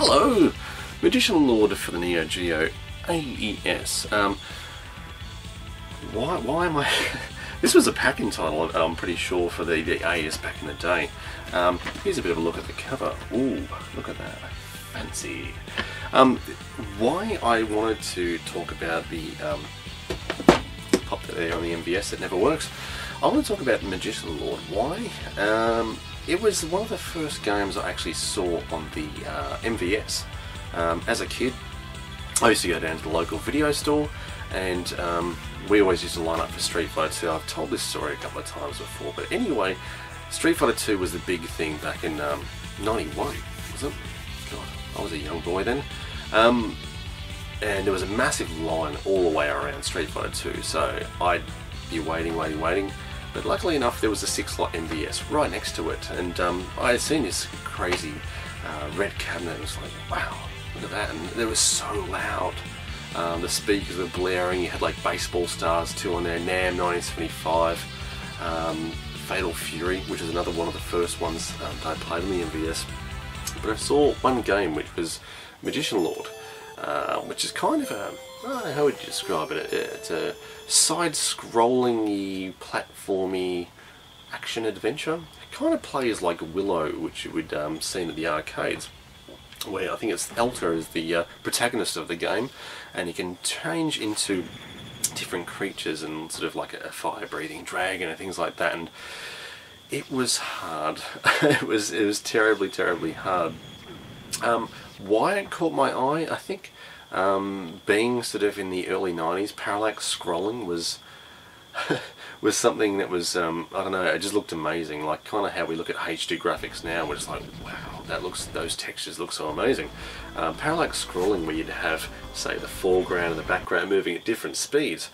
Hello! Magician Lord for the Neo Geo AES. Why am I... This was a pack-in title, I'm pretty sure, for the AES back in the day. Here's a bit of a look at the cover. Ooh, look at that. Fancy. Why I wanted to talk about the... pop that there on the MVS, it never works. I want to talk about Magician Lord. Why? It was one of the first games I actually saw on the MVS. As a kid, I used to go down to the local video store, and we always used to line up for Street Fighter 2. I've told this story a couple of times before, but anyway, Street Fighter 2 was the big thing back in 91, was it? God, I was a young boy then. And there was a massive line all the way around Street Fighter 2, so I'd be waiting. But luckily enough, there was a 6-slot MVS right next to it, and I had seen this crazy red cabinet. It was like, wow, look at that, and it was so loud. The speakers were blaring. You had like Baseball Stars 2 on there, NAM 1975, Fatal Fury, which is another one of the first ones that I played on the MVS. But I saw one game which was Magician Lord, which is kind of a, I don't know, how would you describe it? It's a side-scrolling-y, platformy action adventure. It kind of plays like Willow, which you would see at the arcades, where I think it's Elta is the protagonist of the game, and you can change into different creatures and sort of like a fire-breathing dragon and things like that. And it was hard. it was terribly hard. Why it caught my eye? I think being sort of in the early 90s, parallax scrolling was was something that was I don't know, it just looked amazing. Like kind of how we look at HD graphics now, we're just like, wow, those textures look so amazing. Parallax scrolling, where you'd have, say, the foreground and the background moving at different speeds,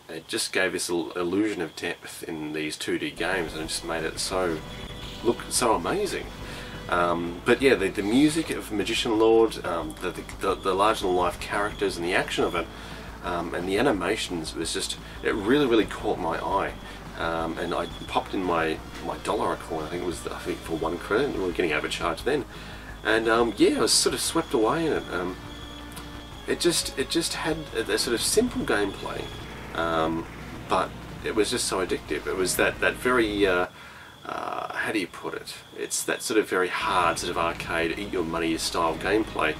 it just gave this illusion of depth in these 2D games, and it just made it look so amazing. But yeah, the music of Magician Lord, the larger-than-life characters and the action of it, and the animations was just, it really caught my eye. And I popped in my dollar coin, I think it was, for 1 credit, and we were getting overcharged then. And yeah, I was sort of swept away in it. It just had a sort of simple gameplay, but it was just so addictive. It was that very how do you put it? It's that sort of very hard, sort of arcade, eat your money style gameplay,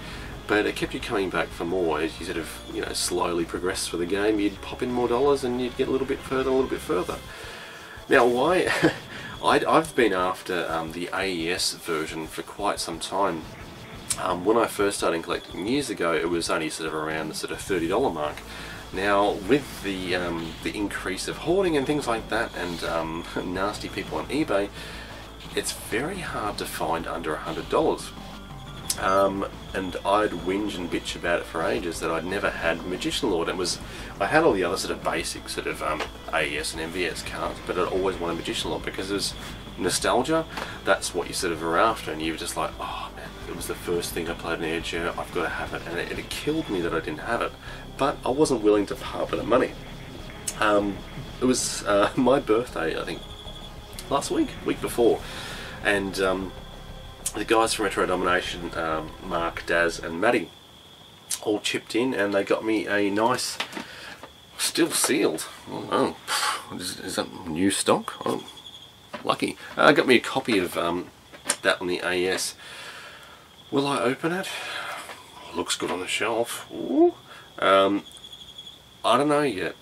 but it kept you coming back for more as you sort of, you know, slowly progress through the game. You'd pop in more dollars and you'd get a little bit further. Now, why? I've been after the AES version for quite some time. When I first started collecting years ago, it was only sort of around the sort of $30 mark. Now, with the increase of hoarding and things like that, and nasty people on eBay, it's very hard to find under $100. And I'd whinge and bitch about it for ages that I'd never had Magician Lord. I had all the other sort of basic sort of AES and MVS cards, but I'd always wanted Magician Lord because it was nostalgia. That's what you sort of are after, and you were just like, oh man, it was the first thing I played in Neo Geo, I've got to have it, and it killed me that I didn't have it. But I wasn't willing to part with the money. It was my birthday, I think, last week before, and the guys from Retro Domination, Mark, Daz and Maddie, all chipped in, and they got me a nice, still sealed, oh, is that new stock? Oh, lucky. Got me a copy of that on the AES. Will I open it? Oh, looks good on the shelf. Ooh. I don't know yet.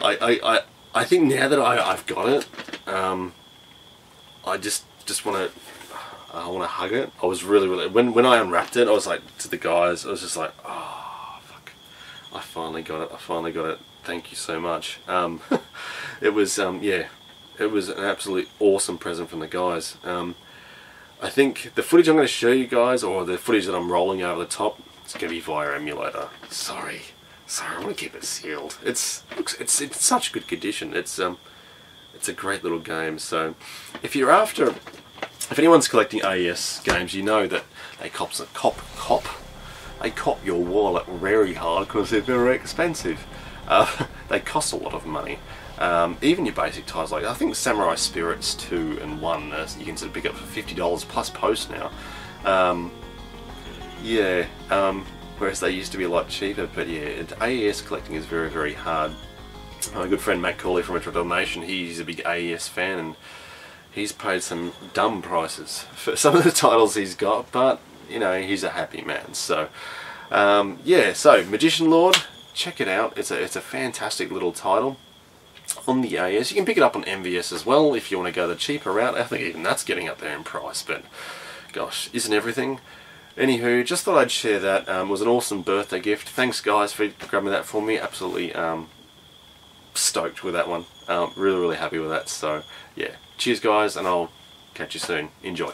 I think now that I've got it, I just want to hug it. I was really when I unwrapped it, I was like, to the guys, I was just like, oh fuck, I finally got it. Thank you so much. It was yeah, it was an absolutely awesome present from the guys. I think the footage I'm going to show you guys, or the footage that I'm rolling over the top, it's going to be via emulator. Sorry, I want to keep it sealed. It's such good condition. It's a great little game. So if anyone's collecting AES games, you know that they cop your wallet very hard because they're very expensive. They cost a lot of money. Even your basic titles, like I think Samurai Spirits 2 and 1, you can sort of pick up for $50 plus post now. Yeah, whereas they used to be a lot cheaper, but yeah, AES collecting is very, very hard. My good friend Matt Cooley from Retro Nation, he's a big AES fan, and he's paid some dumb prices for some of the titles he's got, but you know, he's a happy man. So yeah, so Magician Lord, check it out. It's a fantastic little title on the AES. You can pick it up on MVS as well if you want to go the cheaper route. I think even that's getting up there in price, but gosh, isn't everything? Anywho, just thought I'd share that. It was an awesome birthday gift. Thanks guys for grabbing that for me. Absolutely stoked with that one. Really, really happy with that. So yeah, cheers guys, and I'll catch you soon. Enjoy.